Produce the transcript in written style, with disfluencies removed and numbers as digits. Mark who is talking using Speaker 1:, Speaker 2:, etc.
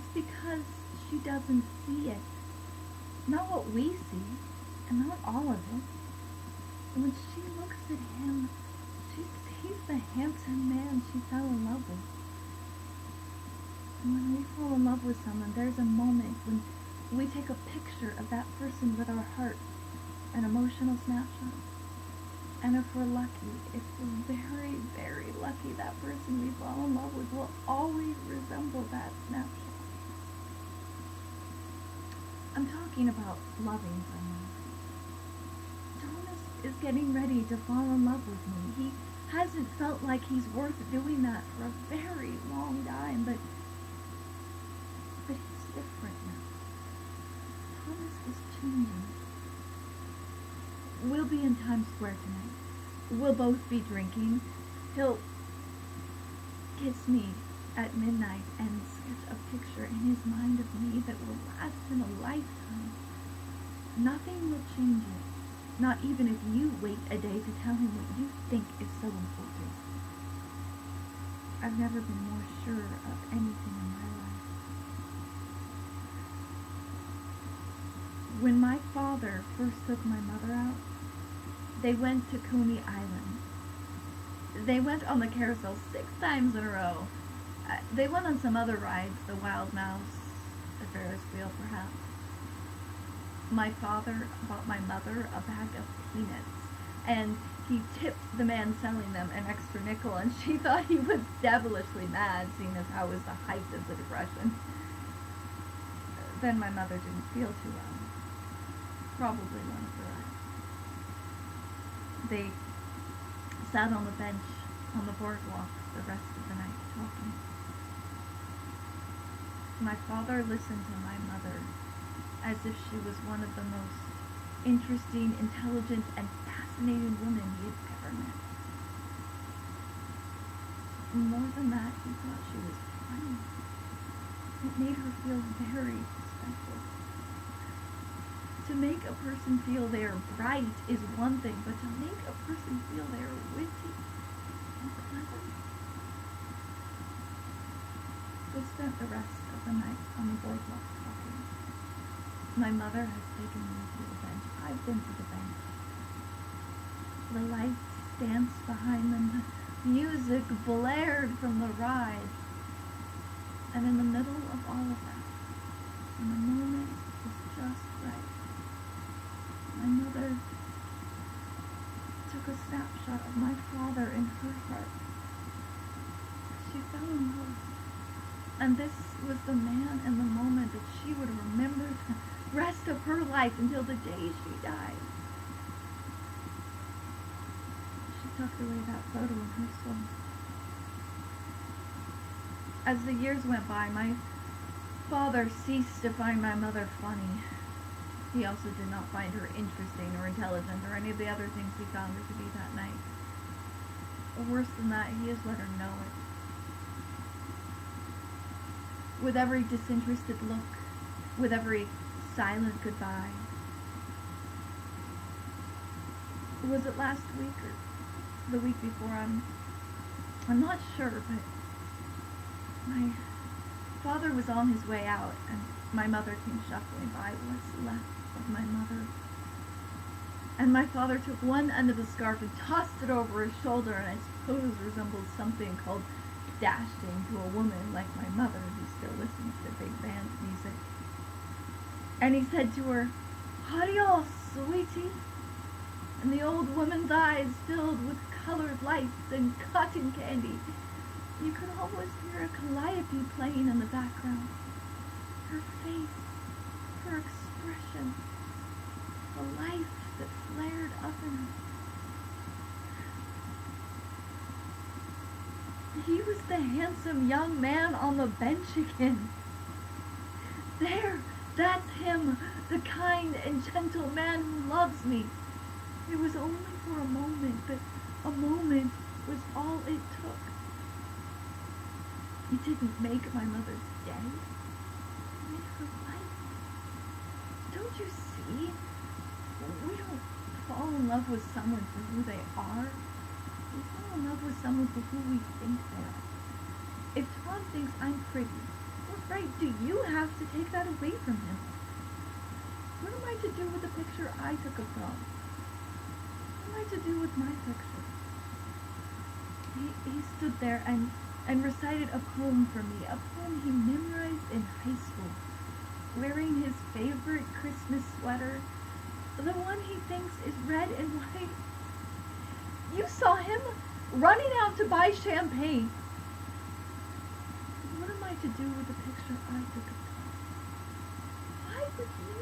Speaker 1: It's because she doesn't see it. Not what we see, and not all of it. And when she looks at him, she sees the handsome man she fell in love with. And when we fall in love with someone, there's a moment when we take a picture of that person with our heart, an emotional snapshot. And if we're lucky, if we're very, very lucky, that person we fall in love with will always resemble that snapshot. I'm talking about loving someone. Thomas is getting ready to fall in love with me. He hasn't felt like he's worth doing that for a very long time, but he's different now. Thomas is changing. We'll be in Times Square tonight. We'll both be drinking. He'll kiss me at midnight and sketch a picture in his mind of me that will last in a lifetime. Nothing will change it, not even if you wait a day to tell him what you think is so important. I've never been more sure of anything in my life. When my father first took my mother out, they went to Coney Island. They went on the carousel 6 times in a row. They went on some other rides, the Wild Mouse, the Ferris wheel perhaps. My father bought my mother a bag of peanuts, and he tipped the man selling them an extra nickel, and she thought he was devilishly mad, seeing as how it was the height of the Depression. Then my mother didn't feel too well. Probably one of the rides. They sat on the bench on the boardwalk the rest of the night talking. My father listened to my mother as if she was one of the most interesting, intelligent, and fascinating women he had ever met. More than that, he thought she was funny. It made her feel very special. To make a person feel they're bright is one thing, but to make a person feel they're witty and clever. We spent the rest of the night on the boardwalk talking. My mother has taken me to the bench. I've been to the bench. The lights danced behind them. The music blared from the ride. And in the middle of all of that, when the moment was just right, my mother took a snapshot of my father in her heart. She fell in love. And this was the man and the moment that she would remember the rest of her life until the day she died. She tucked away that photo in her soul. As the years went by, my father ceased to find my mother funny. He also did not find her interesting or intelligent or any of the other things he found her to be that night. Or worse than that, he has let her know it. With every disinterested look, with every silent goodbye. Was it last week or the week before? I'm not sure, but my father was on his way out, and my mother came shuffling by, what's left of my mother. And my father took one end of the scarf and tossed it over his shoulder, and I suppose resembled something called dashing to a woman like my mother who still listens to big band music. And he said to her, "Adios, sweetie." And the old woman's eyes filled with colored lights and cotton candy. You could almost hear a calliope playing in the background. Her face, her expression, the life that flared up in her. He was the handsome young man on the bench again. There, that's him, the kind and gentle man who loves me. It was only for a moment, but a moment was all it took. He didn't make my mother's day. He made her life. Don't you see? We don't fall in love with someone for who they are. We fall in love with someone for who we think they are. If Tom thinks I'm pretty, we're right do you have to take that away from him? What am I to do with the picture I took of God? What am I to do with my picture? He stood there and recited a poem for me, a poem he memorized in high school, wearing his favorite Christmas sweater, the one he thinks is red and white. You saw him running out to buy champagne. What am I to do with the picture I took of God? Why would you